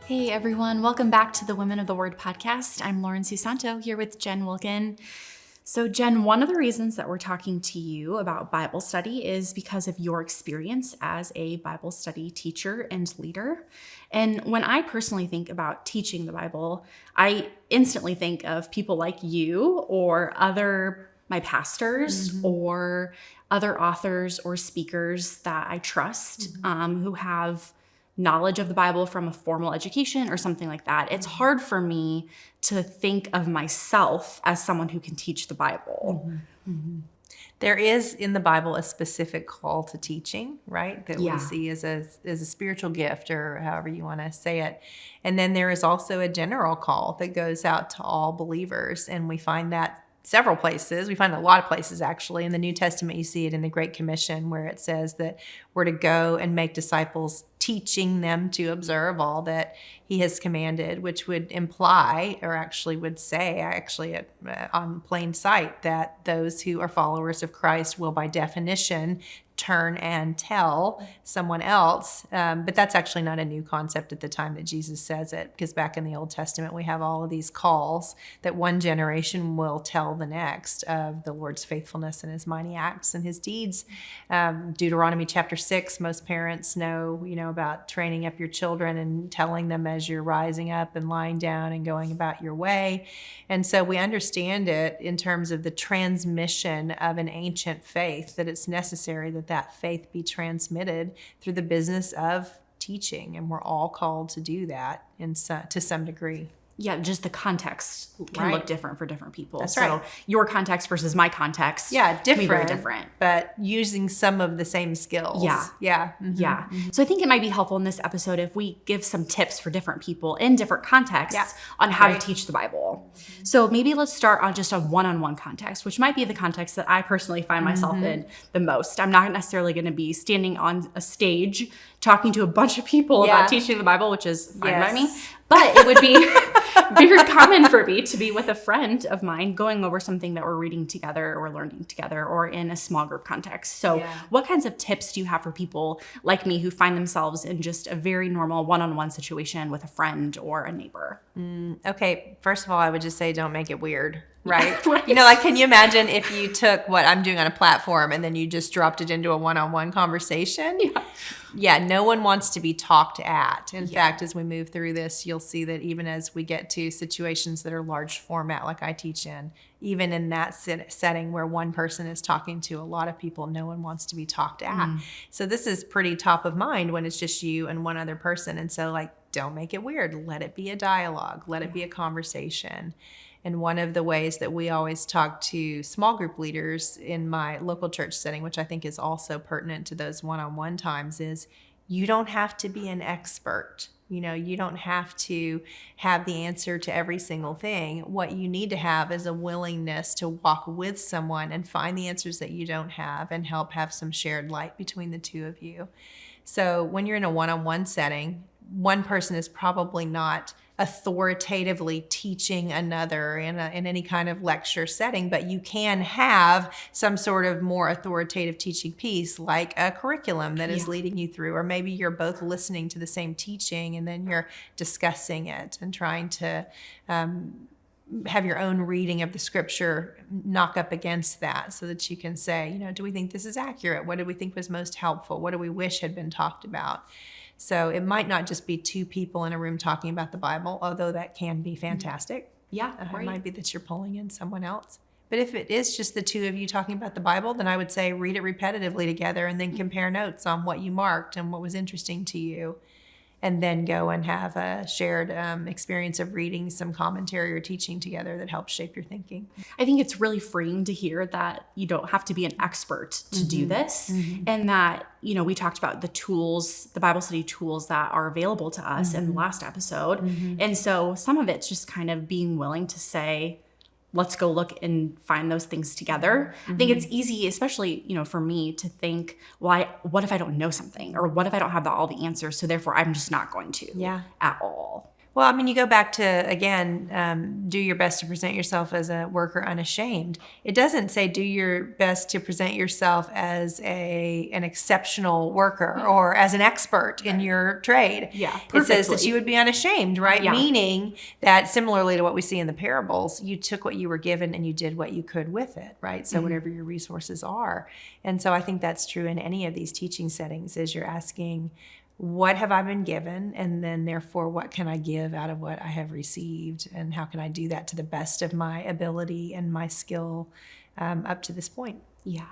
Hey everyone, welcome back to the Women of the Word podcast. I'm Lauren Susanto here with Jen Wilkin. So Jen, one of the reasons that we're talking to you about Bible study is because of your experience as a Bible study teacher and leader. And when I personally think about teaching the Bible, I instantly think of people like you or my pastors or other authors or speakers that I trust who have knowledge of the Bible from a formal education or something like that. It's hard for me to think of myself as someone who can teach the Bible. There is in the Bible a specific call to teaching, right? That we see as a spiritual gift, or however you want to say it. And then there is also a general call that goes out to all believers. And we find that several places. We find a lot of places, actually. In the New Testament, you see it in the Great Commission, where it says that we're to go and make disciples, teaching them to observe all that he has commanded, which would imply, or actually would say, on plain sight, that those who are followers of Christ will, by definition, turn and tell someone else. But that's actually not a new concept at the time that Jesus says it, because back in the Old Testament, we have all of these calls that one generation will tell the next of the Lord's faithfulness and his mighty acts and his deeds. Deuteronomy chapter 6, most parents know, about training up your children and telling them as you're rising up and lying down and going about your way. And so we understand it in terms of the transmission of an ancient faith, that it's necessary that faith be transmitted through the business of teaching. And we're all called to do that to some degree. Yeah, just the context can look different for different people. That's so right. Your context versus my context different, can be very different. But using some of the same skills. Yeah. So I think it might be helpful in this episode if we give some tips for different people in different contexts on how to teach the Bible. So maybe let's start on just a one-on-one context, which might be the context that I personally find myself in the most. I'm not necessarily going to be standing on a stage talking to a bunch of people about teaching the Bible, which is fine by me. But it would be very common for me to be with a friend of mine going over something that we're reading together or learning together, or in a small group context. So what kinds of tips do you have for people like me who find themselves in just a very normal one-on-one situation with a friend or a neighbor? Okay, first of all, I would just say don't make it weird. Right? Can you imagine if you took what I'm doing on a platform and then you just dropped it into a one-on-one conversation? Yeah, no one wants to be talked at. In fact, as we move through this, you'll see that even as we get to situations that are large format, like I teach in, even in that setting where one person is talking to a lot of people, no one wants to be talked at. So this is pretty top of mind when it's just you and one other person. And so, don't make it weird. Let it be a dialogue. Let it be a conversation. And one of the ways that we always talk to small group leaders in my local church setting, which I think is also pertinent to those one-on-one times, is you don't have to be an expert. You don't have to have the answer to every single thing. What you need to have is a willingness to walk with someone and find the answers that you don't have and help have some shared light between the two of you. So when you're in a one-on-one setting, one person is probably not authoritatively teaching another in any kind of lecture setting, but you can have some sort of more authoritative teaching piece, like a curriculum that is leading you through, or maybe you're both listening to the same teaching and then you're discussing it and trying to have your own reading of the scripture knock up against that, so that you can say, do we think this is accurate? What do we think was most helpful? What do we wish had been talked about? So it might not just be two people in a room talking about the Bible, although that can be fantastic. It might be that you're pulling in someone else. But if it is just the two of you talking about the Bible, then I would say read it repetitively together and then compare notes on what you marked and what was interesting to you. And then go and have a shared experience of reading some commentary or teaching together that helps shape your thinking. I think it's really freeing to hear that you don't have to be an expert to do this. And that, we talked about the tools, the Bible study tools that are available to us in the last episode. And so some of it's just kind of being willing to say, let's go look and find those things together. I think it's easy, especially, for me to think, well, what if I don't know something? Or what if I don't have all the answers? So therefore, I'm just not going to at all. Well, I mean, you go back to, again, do your best to present yourself as a worker unashamed. It doesn't say do your best to present yourself as an exceptional worker or as an expert in your trade. Yeah, it says that you would be unashamed, right? Yeah. Meaning that similarly to what we see in the parables, you took what you were given and you did what you could with it, right? So whatever your resources are. And so I think that's true in any of these teaching settings is you're asking, what have I been given? And then therefore, what can I give out of what I have received? And how can I do that to the best of my ability and my skill up to this point? Yeah.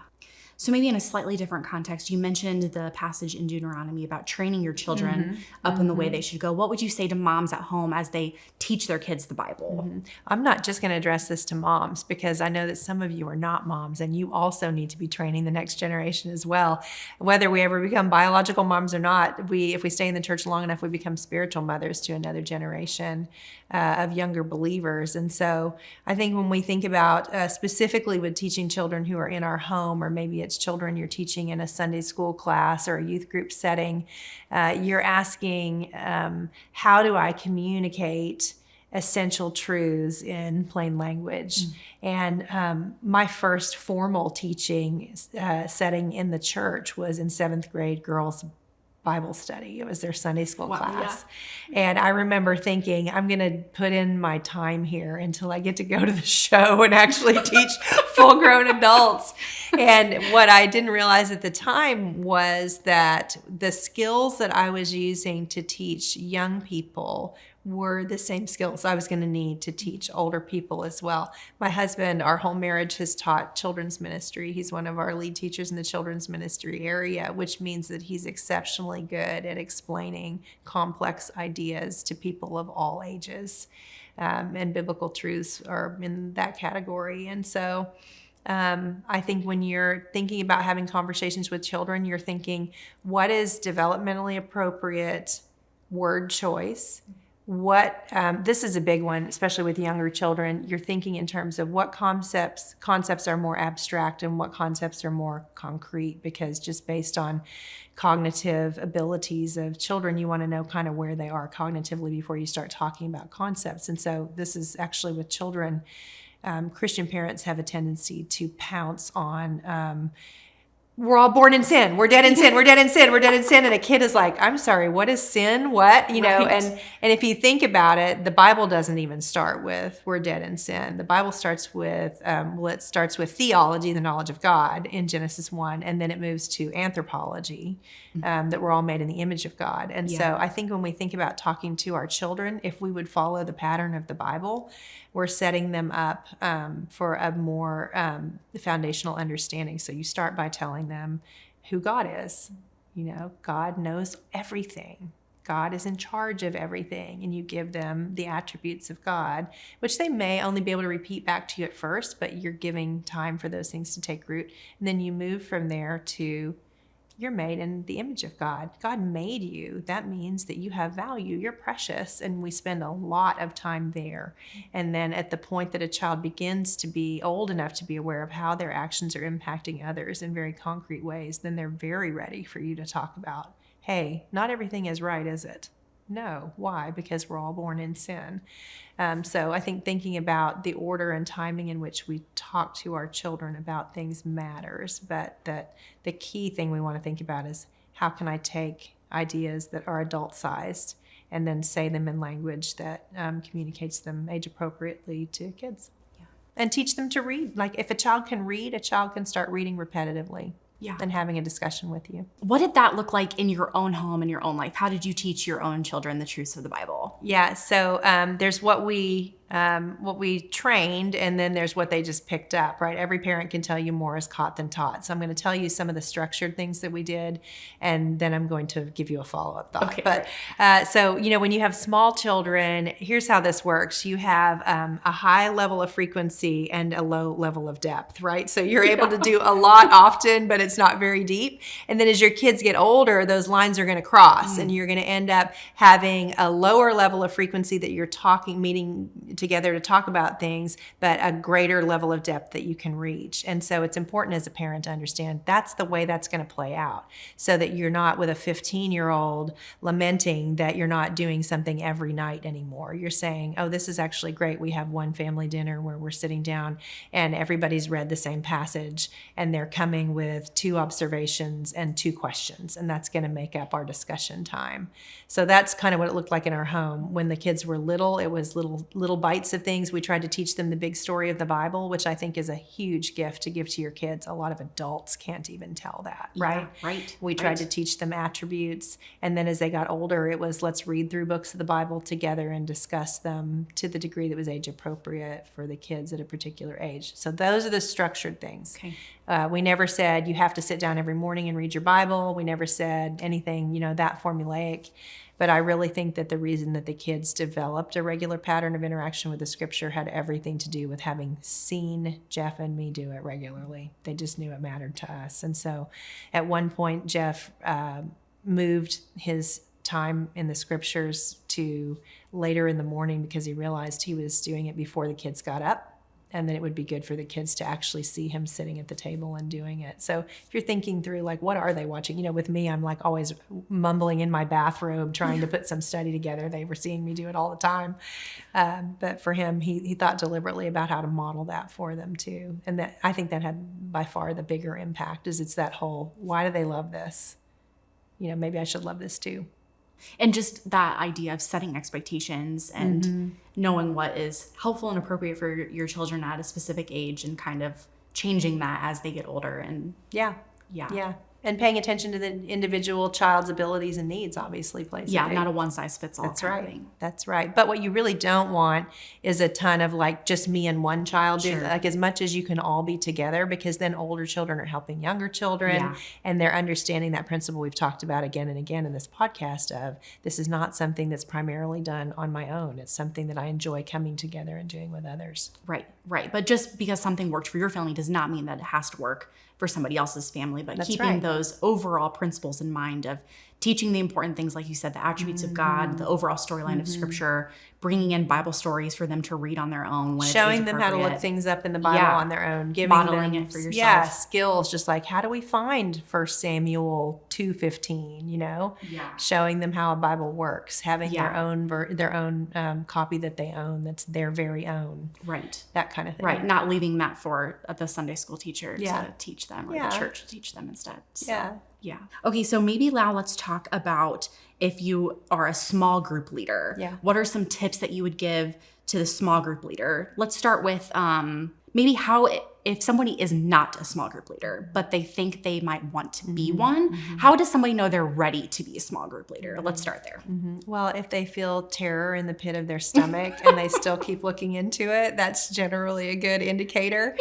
So maybe in a slightly different context, you mentioned the passage in Deuteronomy about training your children up in the way they should go. What would you say to moms at home as they teach their kids the Bible? I'm not just going to address this to moms because I know that some of you are not moms and you also need to be training the next generation as well. Whether we ever become biological moms or not, if we stay in the church long enough, we become spiritual mothers to another generation of younger believers. And so I think when we think about specifically with teaching children who are in our home, or maybe it's children you're teaching in a Sunday school class or a youth group setting, you're asking, how do I communicate essential truths in plain language? And my first formal teaching setting in the church was in 7th grade girls' Bible study. It was their Sunday school class. Yeah. And I remember thinking, I'm going to put in my time here until I get to go to the show and actually teach full-grown adults. And what I didn't realize at the time was that the skills that I was using to teach young people were the same skills I was going to need to teach older people as well. My husband, our whole marriage has taught children's ministry. He's one of our lead teachers in the children's ministry area, which means that he's exceptionally good at explaining complex ideas to people of all ages. And biblical truths are in that category. And so I think when you're thinking about having conversations with children, you're thinking, what is developmentally appropriate word choice? This is a big one, especially with younger children. You're thinking in terms of what concepts are more abstract and what concepts are more concrete, because just based on cognitive abilities of children, you want to know kind of where they are cognitively before you start talking about concepts. And so this is actually with children. Christian parents have a tendency to pounce on we're all born in sin. We're dead in sin. We're dead in sin. We're dead in sin. And a kid is like, I'm sorry, what is sin? What? You know, and if you think about it, the Bible doesn't even start with we're dead in sin. The Bible starts with, it starts with theology, the knowledge of God in Genesis 1, and then it moves to anthropology, that we're all made in the image of God. And so I think when we think about talking to our children, if we would follow the pattern of the Bible, we're setting them up for a more foundational understanding. So you start by telling them who God is. You know, God knows everything. God is in charge of everything. And you give them the attributes of God, which they may only be able to repeat back to you at first, but you're giving time for those things to take root. And then you move from there to you're made in the image of God. God made you. That means that you have value. You're precious. And we spend a lot of time there. And then at the point that a child begins to be old enough to be aware of how their actions are impacting others in very concrete ways, then they're very ready for you to talk about, hey, not everything is right, is it? No. Why? Because we're all born in sin. So I think thinking about the order and timing in which we talk to our children about things matters, but that the key thing we want to think about is how can I take ideas that are adult-sized and then say them in language that communicates them age-appropriately to kids. Yeah. And teach them to read. Like if a child can read, a child can start reading repetitively. Yeah. And having a discussion with you. What did that look like in your own home, in your own life? How did you teach your own children the truths of the Bible? Yeah, so there's what we trained, and then there's what they just picked up, right? Every parent can tell you more is caught than taught. So I'm going to tell you some of the structured things that we did, and then I'm going to give you a follow-up thought. Okay. But so, you know, when you have small children, here's how this works. You have a high level of frequency and a low level of depth, right? So you're able to do a lot often, but it's not very deep. And then as your kids get older, those lines are going to cross, and you're going to end up having a lower level of frequency that you're talking together to talk about things, but a greater level of depth that you can reach. And so it's important as a parent to understand that's the way that's going to play out, so that you're not with a 15-year-old lamenting that you're not doing something every night anymore. You're saying, oh, this is actually great. We have one family dinner where we're sitting down and everybody's read the same passage and they're coming with 2 observations and 2 questions, and that's going to make up our discussion time. So that's kind of what it looked like in our home. When the kids were little, it was little bites of things. We tried to teach them the big story of the Bible, which I think is a huge gift to give to your kids. A lot of adults can't even tell that, right? Yeah, right. We tried to teach them attributes, and then as they got older, it was let's read through books of the Bible together and discuss them to the degree that was age appropriate for the kids at a particular age. So those are the structured things. Okay. We never said you have to sit down every morning and read your Bible. We never said anything, that formulaic. But I really think that the reason that the kids developed a regular pattern of interaction with the scripture had everything to do with having seen Jeff and me do it regularly. They just knew it mattered to us. And so at one point, Jeff moved his time in the scriptures to later in the morning because he realized he was doing it before the kids got up. And then it would be good for the kids to actually see him sitting at the table and doing it. So if you're thinking through, like, what are they watching? With me, I'm like always mumbling in my bathrobe trying to put some study together. They were seeing me do it all the time. But for him, he thought deliberately about how to model that for them too. And that I think that had by far the bigger impact is it's that whole, why do they love this? Maybe I should love this too. And just that idea of setting expectations and knowing what is helpful and appropriate for your children at a specific age and kind of changing that as they get older. And yeah. And paying attention to the individual child's abilities and needs obviously plays a big... not a one-size-fits-all That's kind right. of thing. That's right. But what you really don't want is a ton of just me and one child. Sure. As much as you can all be together, because then older children are helping younger children and they're understanding that principle we've talked about again and again in this podcast of this is not something that's primarily done on my own. It's something that I enjoy coming together and doing with others. Right. But just because something worked for your family does not mean that it has to work for somebody else's family, but keeping those overall principles in mind of teaching the important things, like you said, the attributes of God, the overall storyline of Scripture, bringing in Bible stories for them to read on their own. When showing it's them how to look things up in the Bible on their own. Giving modeling them, it for yourself. Skills, just like how do we find 1 Samuel 2:15, Showing them how a Bible works, having their own copy that they own that's their very own. Right. That kind of thing. Right. Not leaving that for the Sunday school teacher to teach them or the church to teach them instead. So. Yeah. Okay, so maybe now let's talk about if you are a small group leader. Yeah. What are some tips that you would give to the small group leader? Let's start with maybe how if somebody is not a small group leader, but they think they might want to be one, how does somebody know they're ready to be a small group leader? Let's start there. Well, if they feel terror in the pit of their stomach and they still keep looking into it, that's generally a good indicator.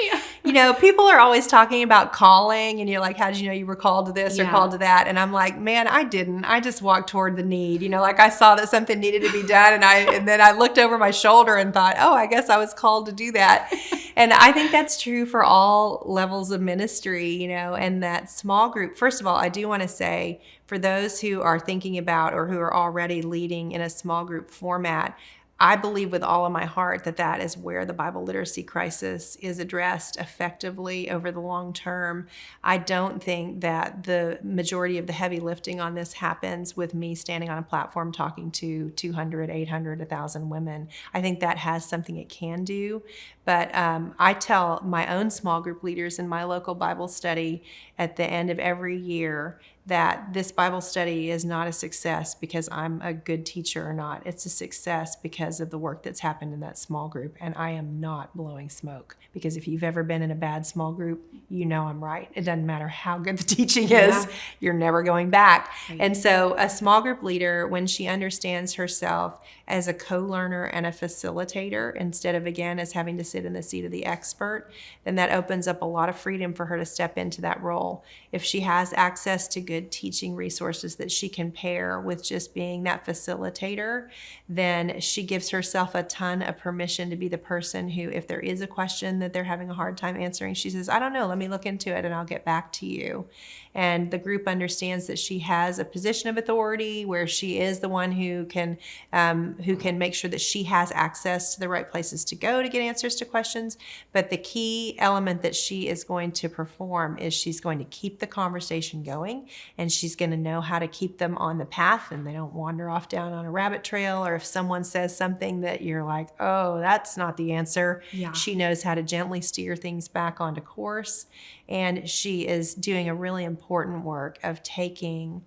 Yeah. People are always talking about calling and you're like, how did you know you were called to this or called to that? And I'm like, man, I didn't. I just walked toward the need. I saw that something needed to be done and then I looked over my shoulder and thought, oh, I guess I was called to do that. And I think that's true for all levels of ministry, and that small group. First of all, I do want to say for those who are thinking about or who are already leading in a small group format, I believe with all of my heart that that is where the Bible literacy crisis is addressed effectively over the long term. I don't think that the majority of the heavy lifting on this happens with me standing on a platform talking to 200, 800, 1,000 women. I think that has something it can do. But I tell my own small group leaders in my local Bible study at the end of every year that this Bible study is not a success because I'm a good teacher or not. It's a success because of the work that's happened in that small group. And I am not blowing smoke, because if you've ever been in a bad small group, I'm right. It doesn't matter how good the teaching is, you're never going back. Right. And so a small group leader, when she understands herself as a co-learner and a facilitator, instead of, again, as having to sit in the seat of the expert, then that opens up a lot of freedom for her to step into that role. If she has access to good good teaching resources that she can pair with just being that facilitator, then she gives herself a ton of permission to be the person who, if there is a question that they're having a hard time answering, she says, I don't know, let me look into it and I'll get back to you. And the group understands that she has a position of authority where she is the one who can make sure that she has access to the right places to go to get answers to questions. But the key element that she is going to perform is she's going to keep the conversation going, and she's going to know how to keep them on the path and they don't wander off down on a rabbit trail. Or if someone says something that you're like, oh, that's not the answer, she knows how to gently steer things back onto course. And she is doing a really important work of taking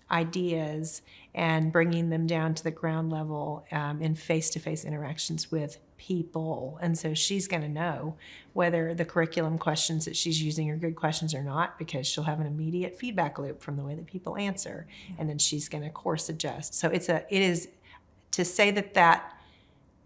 ideas and bringing them down to the ground level in face-to-face interactions with people. And so she's going to know whether the curriculum questions that she's using are good questions or not, because she'll have an immediate feedback loop from the way that people answer. And then she's going to course adjust. So it is to say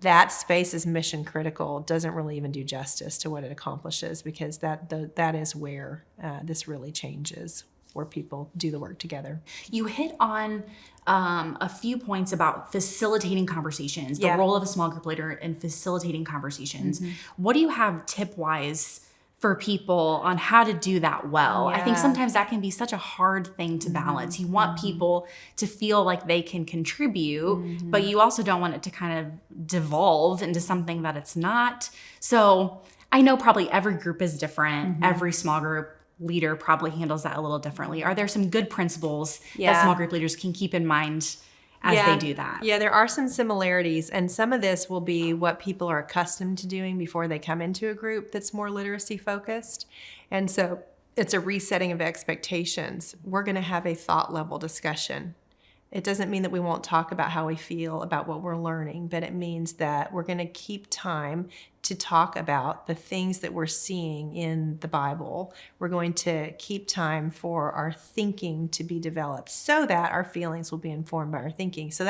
that space is mission critical doesn't really even do justice to what it accomplishes, because that is where this really changes, where people do the work together. You hit on a few points about facilitating conversations, the role of a small group leader in facilitating conversations. What do you have tip-wise for people on how to do that well? I think sometimes that can be such a hard thing to balance. You want people to feel like they can contribute, but you also don't want it to kind of devolve into something that it's not. So I know probably every group is different. Every small group leader probably handles that a little differently. Are there some good principles that small group leaders can keep in mind as they do that? Yeah, there are some similarities, and some of this will be what people are accustomed to doing before they come into a group that's more literacy focused. And so it's a resetting of expectations. We're going to have a thought level discussion. It doesn't mean that we won't talk about how we feel about what we're learning, but it means that we're going to keep time to talk about the things that we're seeing in the Bible. We're going to keep time for our thinking to be developed so that our feelings will be informed by our thinking. So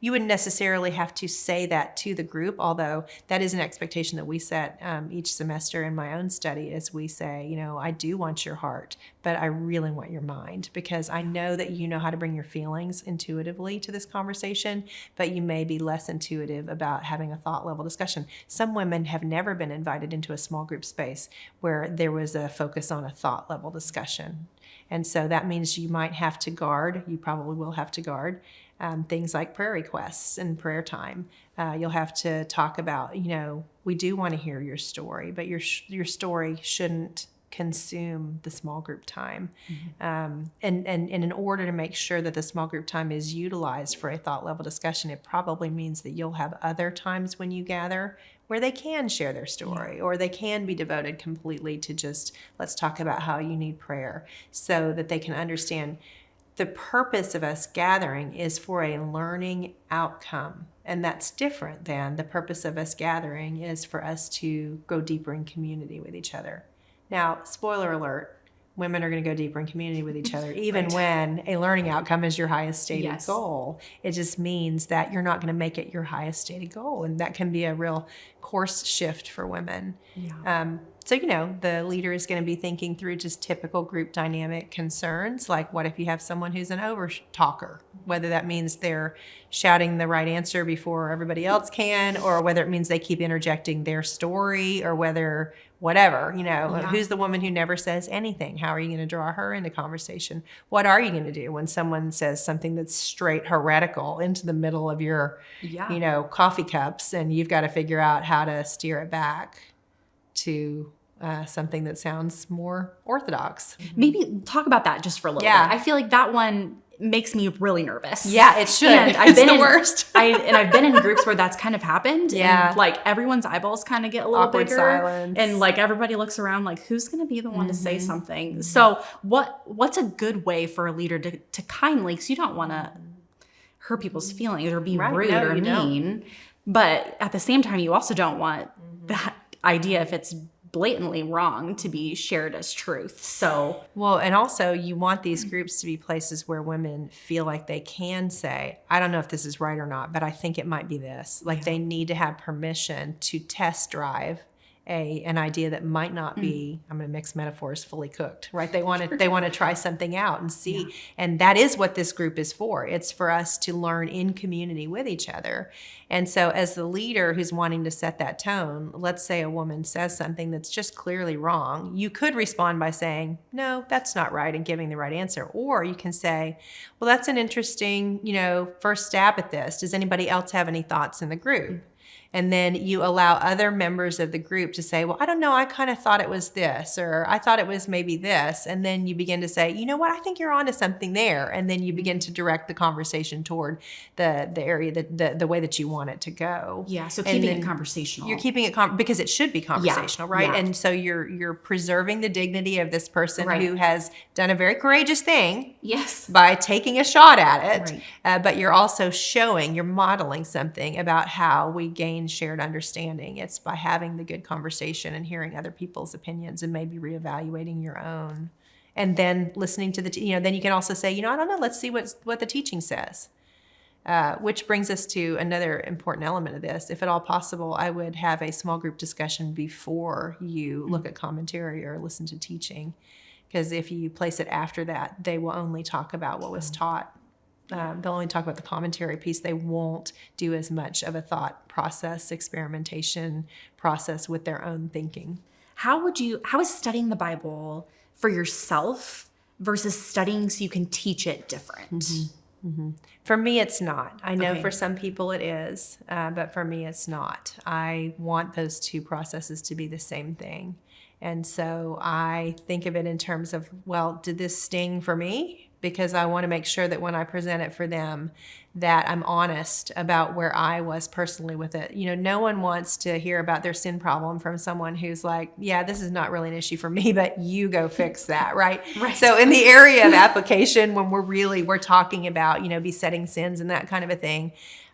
you wouldn't necessarily have to say that to the group, although that is an expectation that we set each semester in my own study, as we say, I do want your heart, but I really want your mind, because I know that you know how to bring your feelings intuitively to this conversation, but you may be less intuitive about having a thought level discussion. Some women have never been invited into a small group space where there was a focus on a thought level discussion. And so that means you might have to guard, you probably will have to guard things like prayer requests and prayer time. You'll have to talk about, we do want to hear your story, but your story shouldn't consume the small group time. And in order to make sure that the small group time is utilized for a thought level discussion, it probably means that you'll have other times when you gather where they can share their story, or they can be devoted completely to just, let's talk about how you need prayer, so that they can understand the purpose of us gathering is for a learning outcome. And that's different than the purpose of us gathering is for us to go deeper in community with each other. Now, spoiler alert, women are going to go deeper in community with each other, even when a learning outcome is your highest stated goal. It just means that you're not going to make it your highest stated goal. And that can be a real course shift for women. So, the leader is going to be thinking through just typical group dynamic concerns, like what if you have someone who's an over talker, whether that means they're shouting the right answer before everybody else can, or whether it means they keep interjecting their story, or whether whatever, who's the woman who never says anything? How are you going to draw her into conversation? What are you going to do when someone says something that's straight heretical into the middle of your, coffee cups, and you've got to figure out how to steer it back to something that sounds more orthodox? Maybe talk about that just for a little bit. I feel like that one makes me really nervous. Yeah, it should. And it's the worst. I've been in groups where that's kind of happened. Yeah. And everyone's eyeballs kind of get a little awkward bigger. Silence. And everybody looks around who's going to be the one to say something? So what's a good way for a leader to kindly, because you don't want to hurt people's feelings or be rude or mean. But at the same time, you also don't want that idea, if it's blatantly wrong, to be shared as truth. So, and also you want these groups to be places where women feel like they can say, I don't know if this is right or not, but I think it might be this. They need to have permission to test drive an idea that might not be, I'm going to mix metaphors, fully cooked, right? They want to try something out and see. Yeah. And that is what this group is for. It's for us to learn in community with each other. And so as the leader who's wanting to set that tone, let's say a woman says something that's just clearly wrong. You could respond by saying, no, that's not right, and giving the right answer. Or you can say, well, that's an interesting, first stab at this. Does anybody else have any thoughts in the group? And then you allow other members of the group to say, well, I don't know, I kind of thought it was this, or I thought it was maybe this. And then you begin to say, you know what, I think you're onto something there. And then you begin to direct the conversation toward the area, the way that you want it to go. Yeah, so keeping it conversational. You're keeping it because it should be conversational, right? Yeah. And so you're preserving the dignity of this person who has done a very courageous thing. Yes. By taking a shot at it. Right. But you're also you're modeling something about how we gain shared understanding. It's by having the good conversation and hearing other people's opinions and maybe reevaluating your own. And then listening to then you can also say, I don't know, let's see what the teaching says. Which brings us to another important element of this. If at all possible, I would have a small group discussion before you look at commentary or listen to teaching. Because if you place it after that, they will only talk about what was taught. They'll only talk about the commentary piece. They won't do as much of a thought process, experimentation process with their own thinking. How is studying the Bible for yourself versus studying so you can teach it different? Mm-hmm. Mm-hmm. For me, it's not. I know for some people it is, but for me, it's not. I want those two processes to be the same thing. And so I think of it in terms of, well, did this sting for me? Because I want to make sure that when I present it for them, that I'm honest about where I was personally with it. No one wants to hear about their sin problem from someone who's like, yeah, this is not really an issue for me, but you go fix that, right? Right. So in the area of application, when we're talking about, besetting sins and that kind of a thing,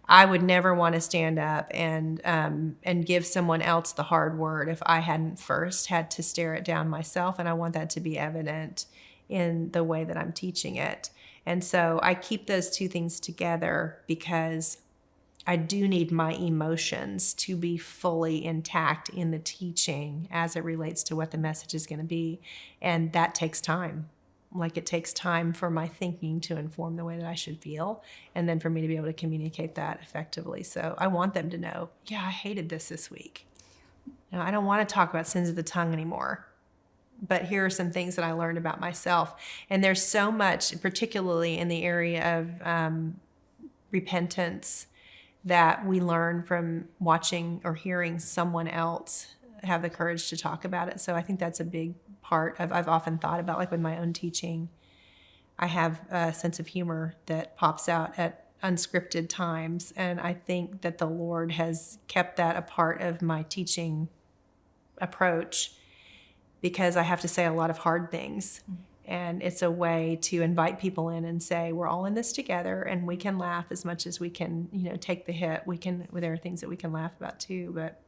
I would never want to stand up and give someone else the hard word if I hadn't first had to stare it down myself. And I want that to be evident in the way that I'm teaching it. And so I keep those two things together because I do need my emotions to be fully intact in the teaching as it relates to what the message is going to be. And that takes time. Like it takes time for my thinking to inform the way that I should feel, and then for me to be able to communicate that effectively. So I want them to know, yeah, I hated this week. I don't want to talk about sins of the tongue anymore. But here are some things that I learned about myself. And there's so much, particularly in the area of repentance, that we learn from watching or hearing someone else have the courage to talk about it. So I think that's a big part of, I've often thought about, like with my own teaching, I have a sense of humor that pops out at unscripted times. And I think that the Lord has kept that a part of my teaching approach, because I have to say a lot of hard things. And it's a way to invite people in and say, we're all in this together, and we can laugh as much as we can, take the hit. There are things that we can laugh about too, but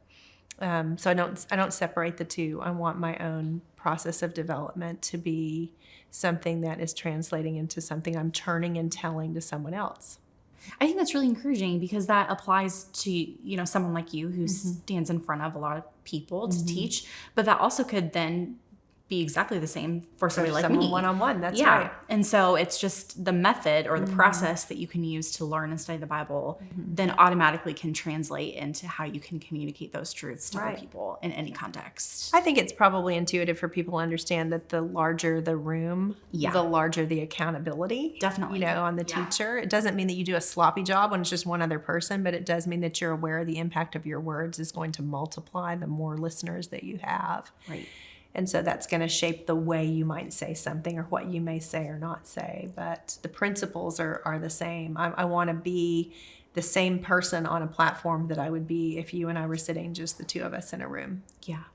so I don't separate the two. I want my own process of development to be something that is translating into something I'm turning and telling to someone else. I think that's really encouraging, because that applies to, someone like you who stands in front of a lot of people to teach, but that also could then be exactly the same for somebody like me. One-on-one, that's right. And so it's just the method or the process that you can use to learn and study the Bible then automatically can translate into how you can communicate those truths to other people in any context. I think it's probably intuitive for people to understand that the larger the room, the larger the accountability. Definitely. On the teacher. It doesn't mean that you do a sloppy job when it's just one other person, but it does mean that you're aware the impact of your words is going to multiply the more listeners that you have. Right. And so that's going to shape the way you might say something or what you may say or not say. But the principles are the same. I want to be the same person on a platform that I would be if you and I were sitting, just the two of us in a room. Yeah.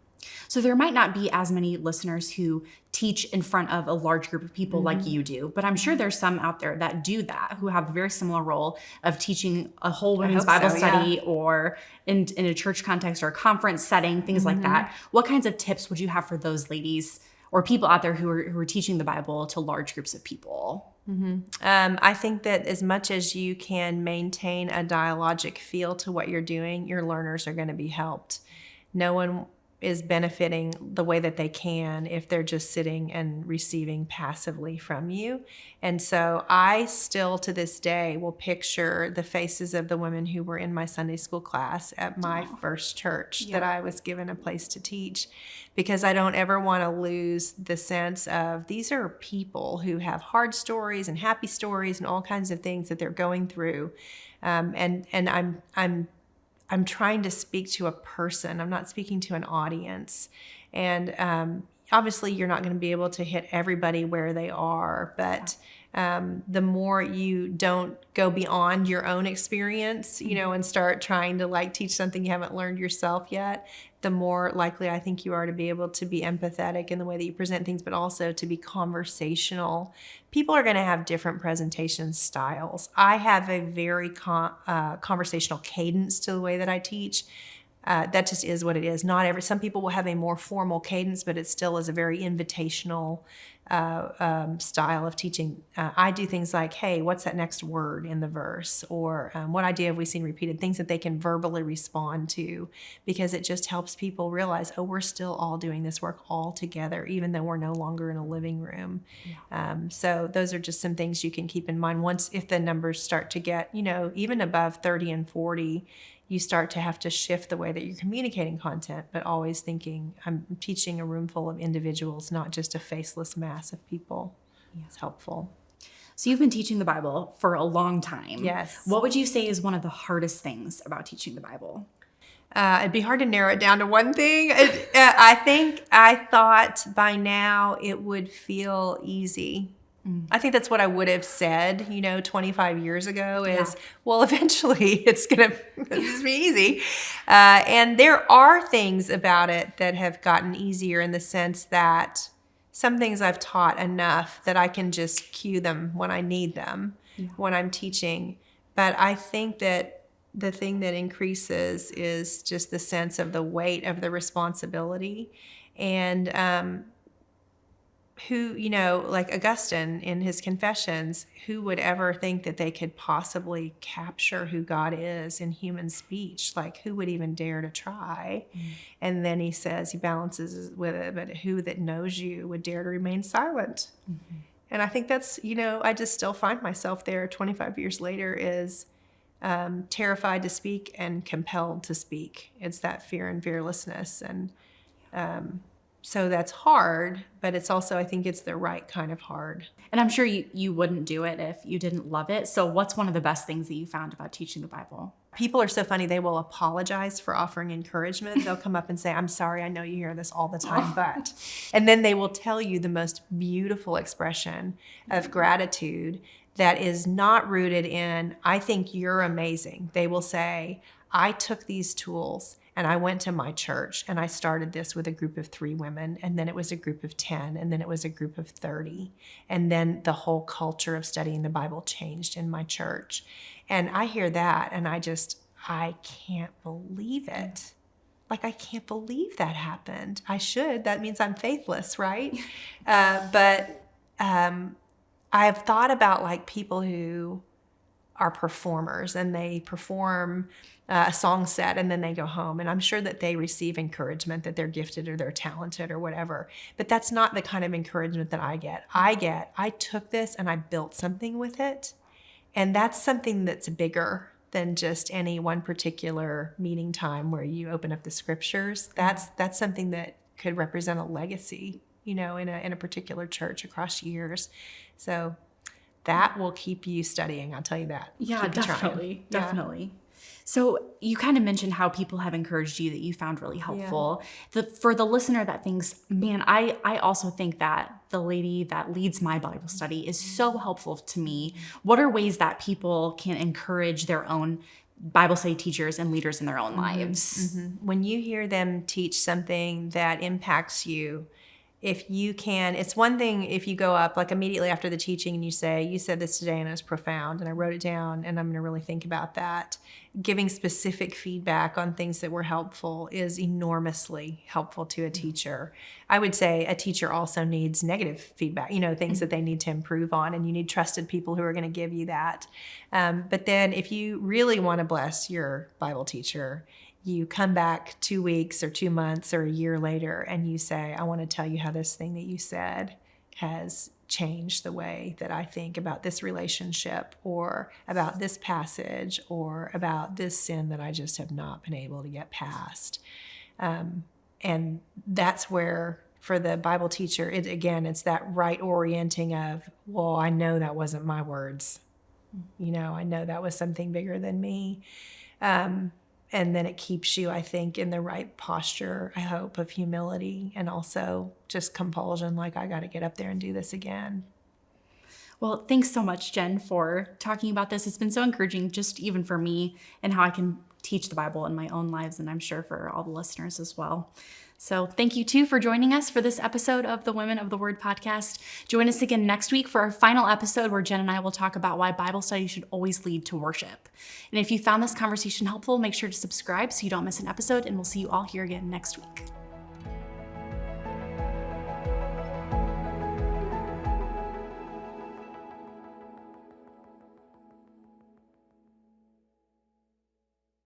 So there might not be as many listeners who teach in front of a large group of people like you do, but I'm sure there's some out there that do that, who have a very similar role of teaching a whole women's Bible study or in a church context or a conference setting, things like that. What kinds of tips would you have for those ladies or people out there who are teaching the Bible to large groups of people? I think that as much as you can maintain a dialogic feel to what you're doing, your learners are going to be helped. No one is benefiting the way that they can if they're just sitting and receiving passively from you. And so I still to this day will picture the faces of the women who were in my Sunday school class at my first church that I was given a place to teach, because I don't ever want to lose the sense of these are people who have hard stories and happy stories and all kinds of things that they're going through. And I'm trying to speak to a person. I'm not speaking to an audience. And obviously, you're not going to be able to hit everybody where they are. But the more you don't go beyond your own experience, and start trying to like teach something you haven't learned yourself yet, the more likely I think you are to be able to be empathetic in the way that you present things, but also to be conversational. People are going to have different presentation styles. I have a very conversational cadence to the way that I teach. That just is what it is. Some people will have a more formal cadence, but it still is a very invitational style of teaching. I do things like, hey, what's that next word in the verse? Or what idea have we seen repeated? Things that they can verbally respond to, because it just helps people realize, oh, we're still all doing this work all together, even though we're no longer in a living room. Yeah. So those are just some things you can keep in mind. If the numbers start to get, even above 30 and 40, you start to have to shift the way that you're communicating content, but always thinking, I'm teaching a room full of individuals, not just a faceless mass of people. Yeah. It's helpful. So you've been teaching the Bible for a long time. Yes. What would you say is one of the hardest things about teaching the Bible? It'd be hard to narrow it down to one thing. I thought by now it would feel easy. I think that's what I would have said, 25 years ago is, well, eventually it's going to just be easy. And there are things about it that have gotten easier in the sense that some things I've taught enough that I can just cue them when I need them when I'm teaching. But I think that the thing that increases is just the sense of the weight of the responsibility. And who, like Augustine in his Confessions, who would ever think that they could possibly capture who God is in human speech? Like, who would even dare to try? And then he says, he balances with it, but who that knows you would dare to remain silent? And I think that's, I just still find myself there 25 years later is terrified to speak and compelled to speak. It's that fear and fearlessness. And so that's hard, but it's also, I think it's the right kind of hard. And I'm sure you wouldn't do it if you didn't love it. So what's one of the best things that you found about teaching the Bible? People are so funny. They will apologize for offering encouragement. They'll come up and say, I'm sorry, I know you hear this all the time, but. And then they will tell you the most beautiful expression of gratitude that is not rooted in, I think you're amazing. They will say, I took these tools and I went to my church and I started this with a group of 3 women, and then it was a group of 10, and then it was a group of 30. And then the whole culture of studying the Bible changed in my church. And I hear that and I can't believe it. Like, I can't believe that happened. I should. That means I'm faithless, right? But I've thought about like people who are performers and they perform a song set and then they go home, and I'm sure that they receive encouragement that they're gifted or they're talented or whatever, but that's not the kind of encouragement that I get. I took this and I built something with it, and that's something that's bigger than just any one particular meeting time where you open up the scriptures. That's something that could represent a legacy, in a particular church across years. So that will keep you studying, I'll tell you that. Yeah, definitely. So you kind of mentioned how people have encouraged you that you found really helpful. Yeah. For the listener that thinks, man, I also think that the lady that leads my Bible study is so helpful to me. What are ways that people can encourage their own Bible study teachers and leaders in their own lives? Mm-hmm. When you hear them teach something that impacts you, if you can, it's one thing if you go up like immediately after the teaching and you say, you said this today and it was profound and I wrote it down and I'm going to really think about that. Giving specific feedback on things that were helpful is enormously helpful to a teacher. I would say a teacher also needs negative feedback, things that they need to improve on, and you need trusted people who are going to give you that. But then if you really want to bless your Bible teacher, you come back 2 weeks or 2 months or a year later and you say, I want to tell you how this thing that you said has changed the way that I think about this relationship or about this passage or about this sin that I just have not been able to get past. And that's where, for the Bible teacher, it's that right orienting of, well, I know that wasn't my words. I know that was something bigger than me. And then it keeps you, I think, in the right posture, I hope, of humility and also just compulsion, like, I got to get up there and do this again. Well, thanks so much, Jen, for talking about this. It's been so encouraging, just even for me, and how I can teach the Bible in my own lives, and I'm sure for all the listeners as well. So thank you, too, for joining us for this episode of the Women of the Word podcast. Join us again next week for our final episode where Jen and I will talk about why Bible study should always lead to worship. And if you found this conversation helpful, make sure to subscribe so you don't miss an episode, and we'll see you all here again next week.